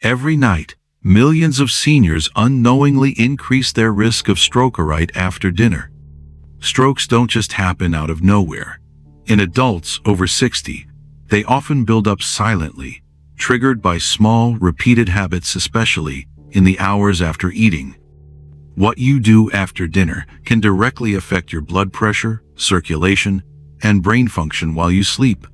Every night, millions of seniors unknowingly increase their risk of stroke right after dinner. Strokes don't just happen out of nowhere. In adults over 60, they often build up silently, triggered by small, repeated habits, especially in the hours after eating. What you do after dinner can directly affect your blood pressure, circulation, and brain function while you sleep.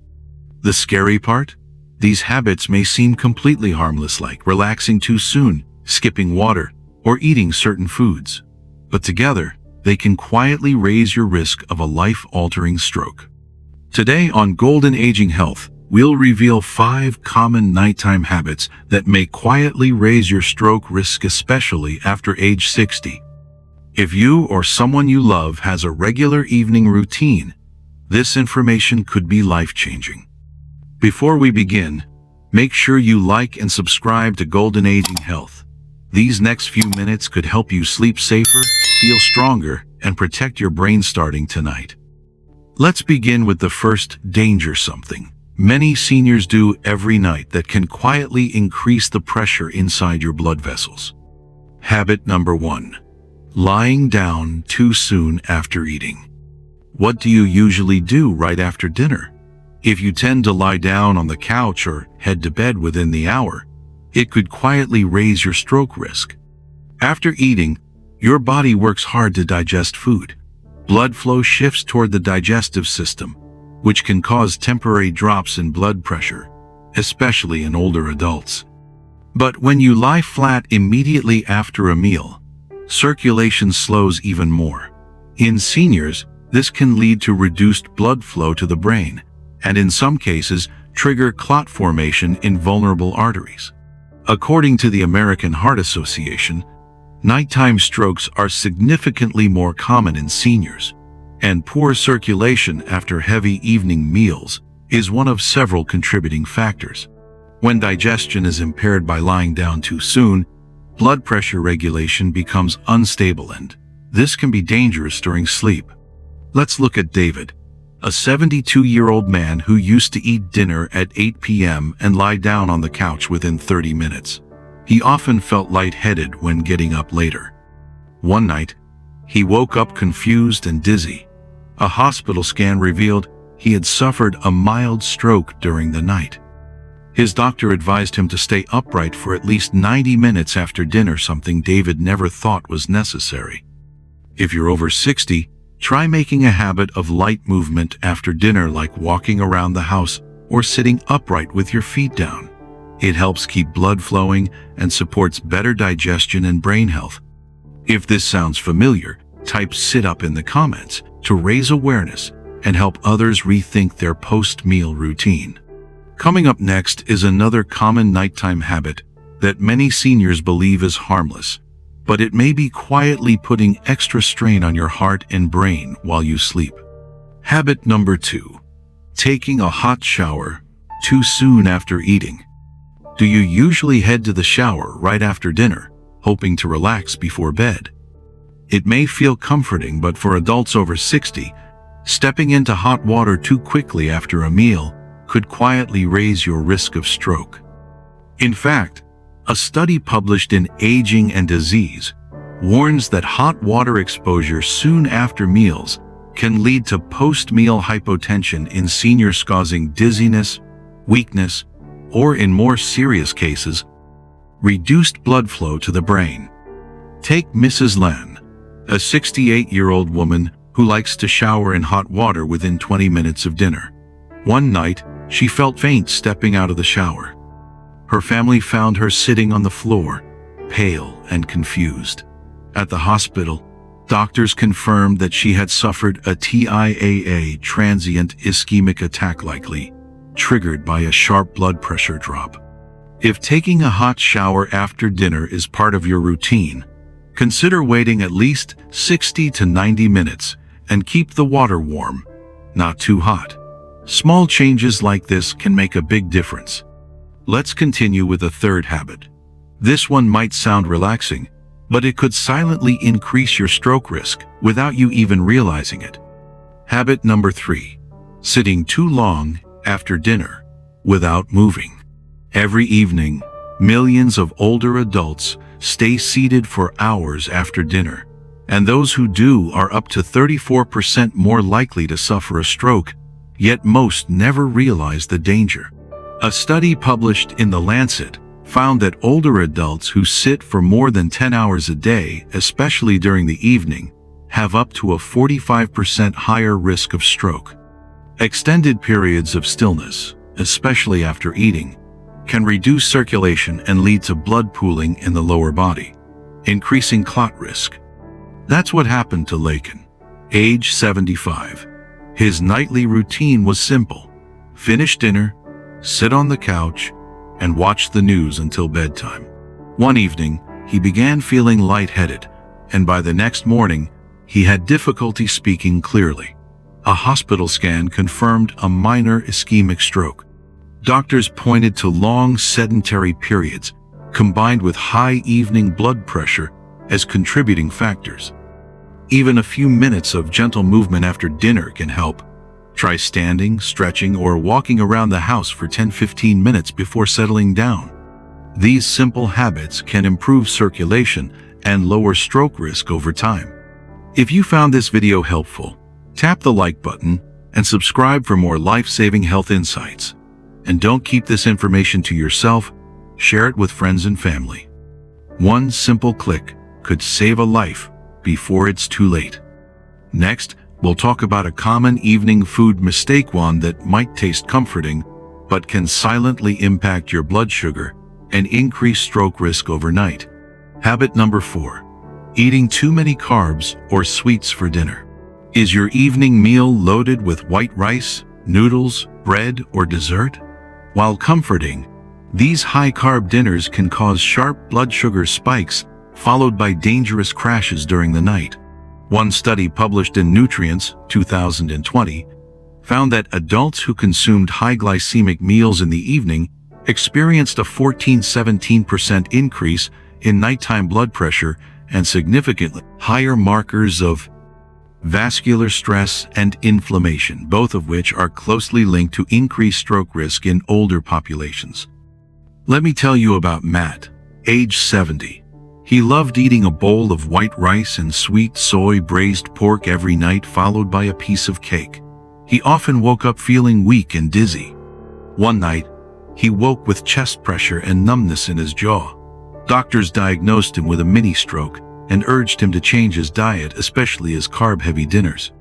The scary part? These habits may seem completely harmless, like relaxing too soon, skipping water, or eating certain foods. But together, they can quietly raise your risk of a life-altering stroke. Today on Golden Aging Health, we'll reveal 5 common nighttime habits that may quietly raise your stroke risk, especially after age 60. If you or someone you love has a regular evening routine, this information could be life-changing. Before we begin, make sure you like and subscribe to Golden Aging Health. These next few minutes could help you sleep safer, feel stronger, and protect your brain starting tonight. Let's begin with the first danger, something many seniors do every night that can quietly increase the pressure inside your blood vessels. Habit number 1. Lying down too soon after eating. What do you usually do right after dinner? If you tend to lie down on the couch or head to bed within the hour, it could quietly raise your stroke risk. After eating, your body works hard to digest food. Blood flow shifts toward the digestive system, which can cause temporary drops in blood pressure, especially in older adults. But when you lie flat immediately after a meal, circulation slows even more. In seniors, this can lead to reduced blood flow to the brain, and in some cases, trigger clot formation in vulnerable arteries. According to the American Heart Association, nighttime strokes are significantly more common in seniors, and poor circulation after heavy evening meals is one of several contributing factors. When digestion is impaired by lying down too soon, blood pressure regulation becomes unstable, and this can be dangerous during sleep. Let's look at David, a 72-year-old man who used to eat dinner at 8 p.m. and lie down on the couch within 30 minutes. He often felt lightheaded when getting up later. One night, he woke up confused and dizzy. A hospital scan revealed he had suffered a mild stroke during the night. His doctor advised him to stay upright for at least 90 minutes after dinner, something David never thought was necessary. If you're over 60, try making a habit of light movement after dinner, like walking around the house or sitting upright with your feet down. It helps keep blood flowing and supports better digestion and brain health. If this sounds familiar, type "sit up" in the comments to raise awareness and help others rethink their post-meal routine. Coming up next is another common nighttime habit that many seniors believe is harmless, but it may be quietly putting extra strain on your heart and brain while you sleep. Habit number 2. Taking a hot shower too soon after eating. Do you usually head to the shower right after dinner, hoping to relax before bed? It may feel comforting, but for adults over 60, stepping into hot water too quickly after a meal could quietly raise your risk of stroke. In fact, a study published in Aging and Disease warns that hot water exposure soon after meals can lead to post-meal hypotension in seniors, causing dizziness, weakness, or in more serious cases, reduced blood flow to the brain. Take Mrs. Len, a 68-year-old woman who likes to shower in hot water within 20 minutes of dinner. One night, she felt faint stepping out of the shower. Her family found her sitting on the floor, pale and confused. At the hospital, doctors confirmed that she had suffered a TIAA, transient ischemic attack, likely triggered by a sharp blood pressure drop. If taking a hot shower after dinner is part of your routine, consider waiting at least 60 to 90 minutes and keep the water warm, not too hot. Small changes like this can make a big difference. Let's continue with a third habit. This one might sound relaxing, but it could silently increase your stroke risk without you even realizing it. Habit number 3. Sitting too long after dinner without moving. Every evening, Millions of older adults stay seated for hours after dinner, and those who do are up to 34% more likely to suffer a stroke, yet most never realize the danger. A study published in The Lancet found that older adults who sit for more than 10 hours a day, especially during the evening, have up to a 45% higher risk of stroke. Extended periods of stillness, especially after eating, can reduce circulation and lead to blood pooling in the lower body, increasing clot risk. That's what happened to Lakin, age 75. His nightly routine was simple: finish dinner, sit on the couch, and watch the news until bedtime. One evening, he began feeling lightheaded, and by the next morning, he had difficulty speaking clearly. A hospital scan confirmed a minor ischemic stroke. Doctors pointed to long sedentary periods, combined with high evening blood pressure, as contributing factors. Even a few minutes of gentle movement after dinner can help. Try standing, stretching, or walking around the house for 10-15 minutes before settling down. These simple habits can improve circulation and lower stroke risk over time. If you found this video helpful, tap the like button and subscribe for more life-saving health insights. And don't keep this information to yourself, share it with friends and family. One simple click could save a life before it's too late. Next, we'll talk about a common evening food mistake, one that might taste comforting, but can silently impact your blood sugar and increase stroke risk overnight. Habit number 4. Eating too many carbs or sweets for dinner. Is your evening meal loaded with white rice, noodles, bread, or dessert? While comforting, these high-carb dinners can cause sharp blood sugar spikes, followed by dangerous crashes during the night. One study published in Nutrients, 2020, found that adults who consumed high glycemic meals in the evening experienced a 14–17% increase in nighttime blood pressure and significantly higher markers of vascular stress and inflammation, both of which are closely linked to increased stroke risk in older populations. Let me tell you about Matt, age 70. He loved eating a bowl of white rice and sweet soy braised pork every night, followed by a piece of cake. He often woke up feeling weak and dizzy. One night, he woke with chest pressure and numbness in his jaw. Doctors diagnosed him with a mini stroke and urged him to change his diet, especially his carb-heavy dinners.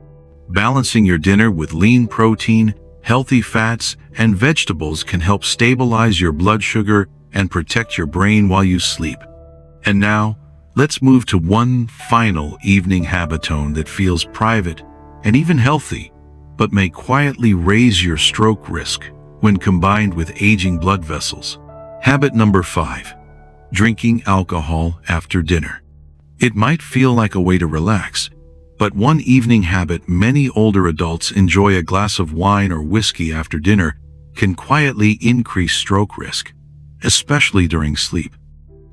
Balancing your dinner with lean protein, healthy fats, and vegetables can help stabilize your blood sugar and protect your brain while you sleep. And now, let's move to one final evening habitone that feels private and even healthy, but may quietly raise your stroke risk when combined with aging blood vessels. Habit number 5. Drinking alcohol after dinner. It might feel like a way to relax, but one evening habit many older adults enjoy, a glass of wine or whiskey after dinner, can quietly increase stroke risk, especially during sleep.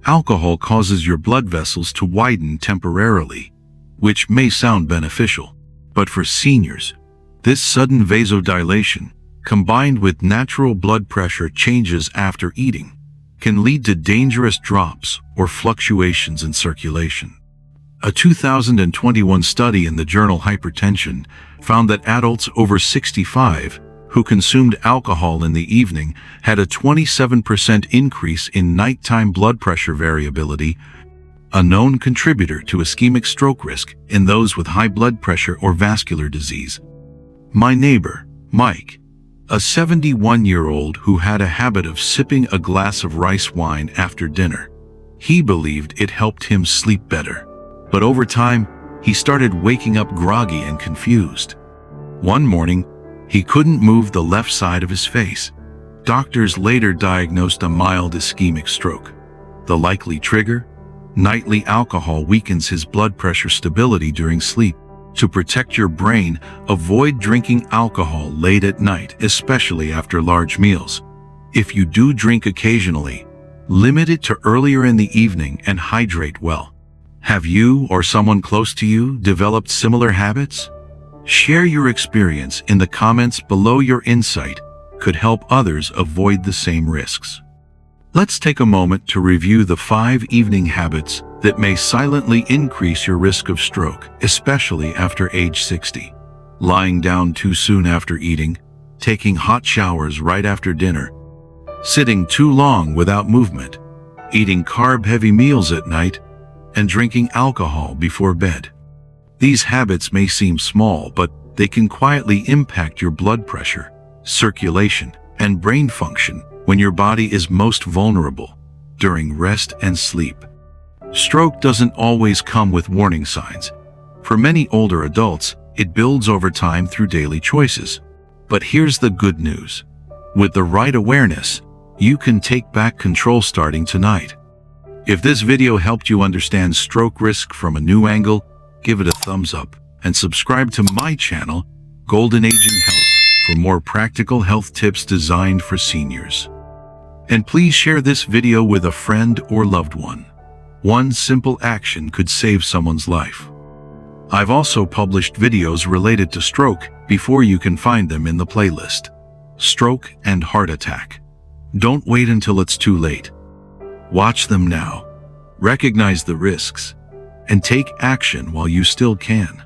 Alcohol causes your blood vessels to widen temporarily, which may sound beneficial, but for seniors, this sudden vasodilation, combined with natural blood pressure changes after eating, can lead to dangerous drops or fluctuations in circulation. A 2021 study in the journal Hypertension found that adults over 65 who consumed alcohol in the evening had a 27% increase in nighttime blood pressure variability, a known contributor to ischemic stroke risk in those with high blood pressure or vascular disease. My neighbor, Mike, a 71-year-old who had a habit of sipping a glass of rice wine after dinner. He believed it helped him sleep better. But over time, he started waking up groggy and confused. One morning, he couldn't move the left side of his face. Doctors later diagnosed a mild ischemic stroke. The likely trigger? Nightly alcohol weakens his blood pressure stability during sleep. To protect your brain, avoid drinking alcohol late at night, especially after large meals. If you do drink occasionally, limit it to earlier in the evening and hydrate well. Have you or someone close to you developed similar habits? Share your experience in the comments below. Your insight could help others avoid the same risks. Let's take a moment to review the 5 evening habits that may silently increase your risk of stroke, especially after age 60. Lying down too soon after eating, taking hot showers right after dinner, sitting too long without movement, eating carb-heavy meals at night, and drinking alcohol before bed. These habits may seem small, but they can quietly impact your blood pressure, circulation, and brain function when your body is most vulnerable, during rest and sleep. Stroke doesn't always come with warning signs. For many older adults, it builds over time through daily choices. But here's the good news. With the right awareness, you can take back control starting tonight. If this video helped you understand stroke risk from a new angle, give it a thumbs up and subscribe to my channel, Golden Aging Health, for more practical health tips designed for seniors. And please share this video with a friend or loved one. One simple action could save someone's life. I've also published videos related to stroke before. You can find them in the playlist. Stroke and heart attack. Don't wait until it's too late. Watch them now. Recognize the risks and take action while you still can.